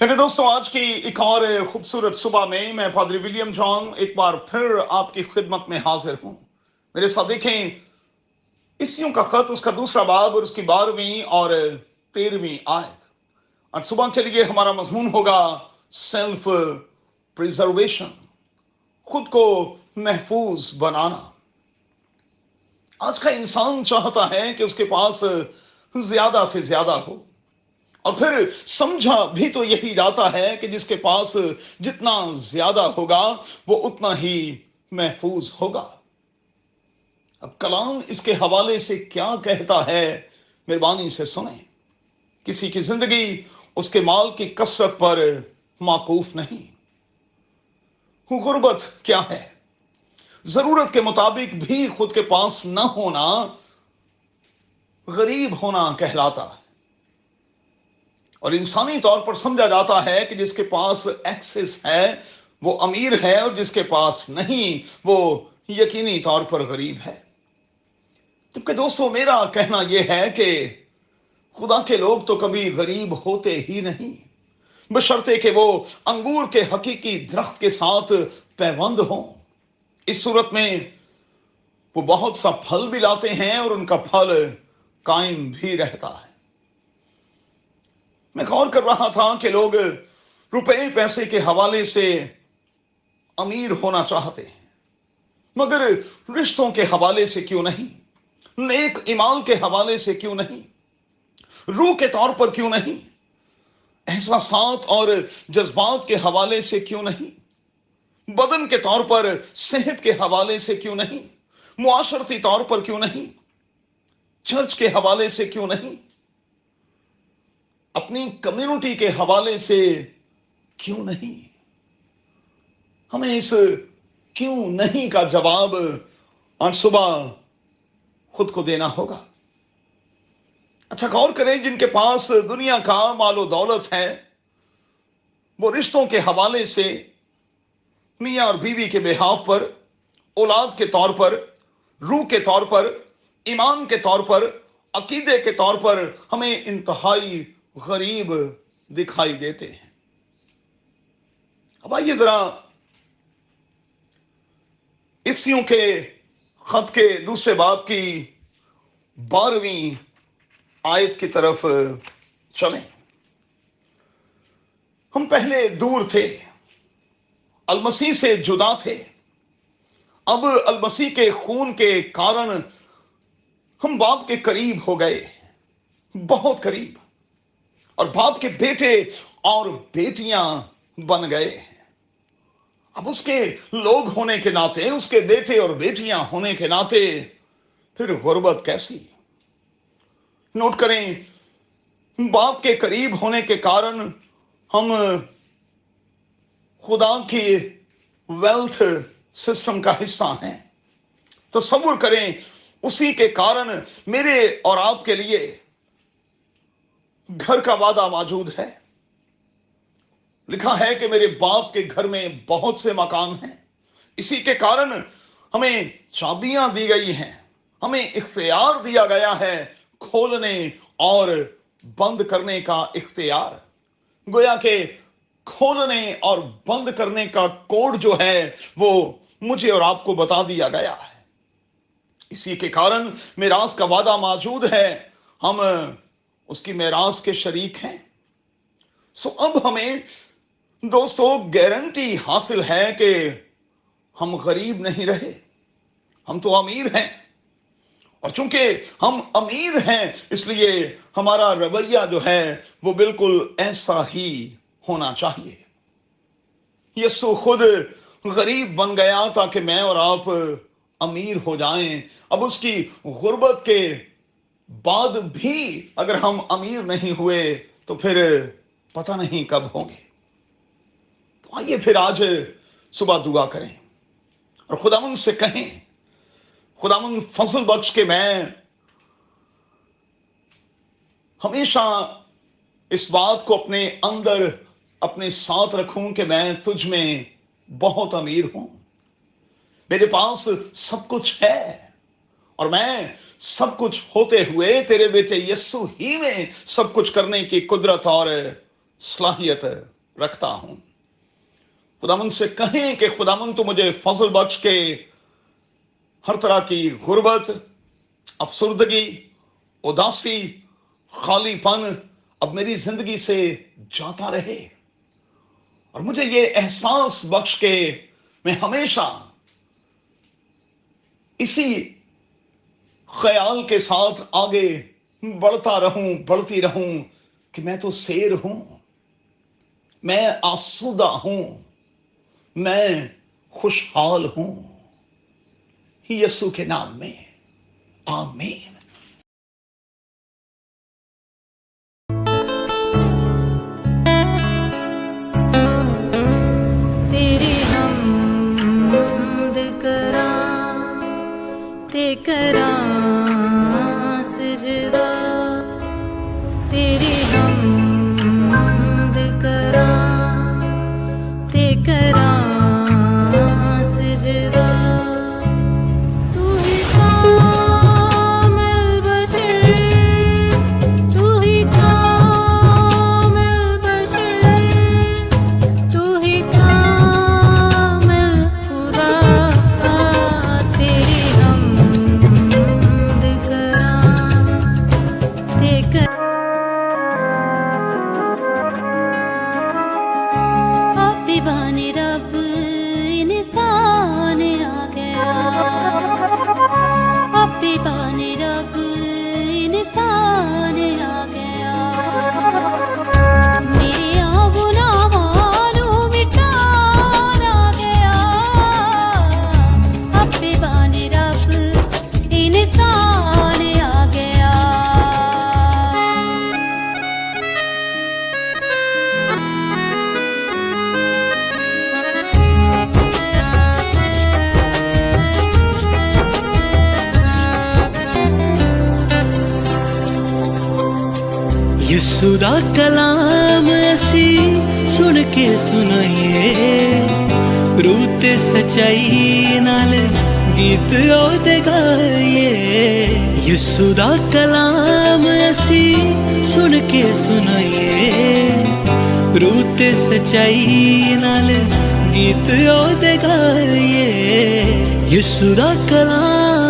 मेरे दोस्तों, आज की एक और खूबसूरत सुबह में मैं पादरी विलियम जॉन एक बार फिर आपकी खिदमत में हाजिर हूं। मेरे साथ देखें इफ्सियों का खत, उसका दूसरा बाब और उसकी 12वीं और 13वीं आयत। आज सुबह के लिए हमारा मजमून होगा सेल्फ प्रिजर्वेशन, खुद को महफूज बनाना। आज का इंसान चाहता है कि उसके पास ज्यादा से ज्यादा हो, और फिर समझा भी तो यही जाता है कि जिसके पास जितना ज्यादा होगा वो उतना ही महफूज होगा। अब कलाम इसके हवाले से क्या कहता है, मेहरबानी से सुने। किसी की जिंदगी उसके माल की कसरत पर माकूफ नहीं। गुर्बत क्या है? जरूरत के मुताबिक भी खुद के पास न होना गरीब होना कहलाता है। और इंसानी तौर पर समझा जाता है कि जिसके पास एक्सेस है वो अमीर है, और जिसके पास नहीं वो यकीनी तौर पर गरीब है। जबकि दोस्तों, मेरा कहना यह है कि खुदा के लोग तो कभी गरीब होते ही नहीं, बशर्ते कि वो अंगूर के हकीकी दरख्त के साथ पैबंद हों। इस सूरत में वो बहुत सा फल भी लाते हैं और उनका फल कायम भी रहता है। मैं गौर कर रहा था कि लोग रुपए पैसे के हवाले से अमीर होना चाहते हैं, मगर रिश्तों के हवाले से क्यों नहीं, नेक ईमान के हवाले से क्यों नहीं, रूह के तौर पर क्यों नहीं, एहसासात और जज्बात के हवाले से क्यों नहीं, बदन के तौर पर सेहत के हवाले से क्यों नहीं, मुआशरती तौर पर क्यों नहीं, चर्च के हवाले से क्यों नहीं, अपनी कम्युनिटी के हवाले से क्यों नहीं। हमें इस क्यों नहीं का जवाब आज सुबह खुद को देना होगा। अच्छा, गौर करें, जिनके पास दुनिया का मालो दौलत है वो रिश्तों के हवाले से मियां और बीवी के बेहाफ पर, औलाद के तौर पर, रूह के तौर पर, ईमान के तौर पर, अकीदे के तौर पर हमें इंतहाई गरीब दिखाई देते हैं। अब आइए जरा इफ्सियों के खत के दूसरे बाब की 12वीं आयत की तरफ चलें। हम पहले दूर थे, अलमसीह से जुदा थे। अब अलमसीह के खून के कारण हम बाप के करीब हो गए, बहुत करीब, और बाप के बेटे और बेटियां बन गए। अब उसके लोग होने के नाते, उसके बेटे और बेटियां होने के नाते फिर गुर्बत कैसी। नोट करें, बाप के करीब होने के कारण हम खुदा की वेल्थ सिस्टम का हिस्सा हैं। तसव्वुर करें, उसी के कारण मेरे और आपके लिए घर का वादा मौजूद है। लिखा है कि मेरे बाप के घर में बहुत से मकान हैं। इसी के कारण हमें चाबियां दी गई हैं, हमें इख्तियार दिया गया है, खोलने और बंद करने का इख्तियार। गोया के खोलने और बंद करने का कोड जो है वो मुझे और आपको बता दिया गया है। इसी के कारण मिरास का वादा मौजूद है, हम उसकी मिरास के शरीक हैं। सो अब हमें दोस्तों गारंटी हासिल है कि हम गरीब नहीं रहे, हम तो अमीर हैं। और चूंकि हम अमीर हैं इसलिए हमारा रवैया जो है वो बिल्कुल ऐसा ही होना चाहिए। यीशु खुद गरीब बन गया ताकि मैं और आप अमीर हो जाएं। अब उसकी गुर्बत के बाद भी अगर हम अमीर नहीं हुए तो फिर पता नहीं कब होंगे। तो आइए फिर आज सुबह दुआ करें और खुदावंद से कहें, खुदावंद फजल बख्श के मैं हमेशा इस बात को अपने अंदर अपने साथ रखूं कि मैं तुझ में बहुत अमीर हूं। मेरे पास सब कुछ है और मैं सब कुछ होते हुए तेरे बेटे यीशु ही में सब कुछ करने की कुदरत और सलाहियत रखता हूं। खुदावंद से कहें कि खुदावंद तो मुझे फजल बख्श के हर तरह की गुर्बत, अफसुर्दगी, उदासी, खालीपन अब मेरी जिंदगी से जाता रहे, और मुझे ये एहसास बख्श के मैं हमेशा इसी ख्याल के साथ आगे बढ़ता रहूं, बढ़ती रहूं कि मैं तो शेर हूं, मैं आसूदा हूं, मैं खुशहाल हूं। यीशु के नाम में आमीन। तेरी हमद करां, ते करां सजदा, तेरी हमद करां, ते करां सजदा। तू ही कामिल बशर, तू ही कामिल बशर, तू ही कामिल खुदा। तेरी हमद करां, ते आपी बाने रब इंसान आ गया, आपी बाने रब इंसान आ गया। मेरे गुनाहां नूं मिटान आ गया, आपी बाने रब इंसान आ गया। ਯਿਸੂ ਦਾ ਕਲਾਮ ਅਸੀਂ ਸੁਣ ਕੇ ਸੁਣਾਈਏ, ਰੂਹ ਤੇ ਸਚਾਈ ਨਾਲ ਗੀਤ ਉਹਦੇ ਗਾਈਏ। ਯਿਸੂ ਦਾ ਕਲਾਮ ਅਸੀਂ ਸੁਣ ਕੇ ਸੁਣਾਈਏ, ਰੂਹ ਤੇ ਸਚਾਈ ਨਾਲ ਗੀਤ ਉਹਦੇ ਗਾਈਏ। ਯਿਸੂ ਦਾ ਕਲਾਮ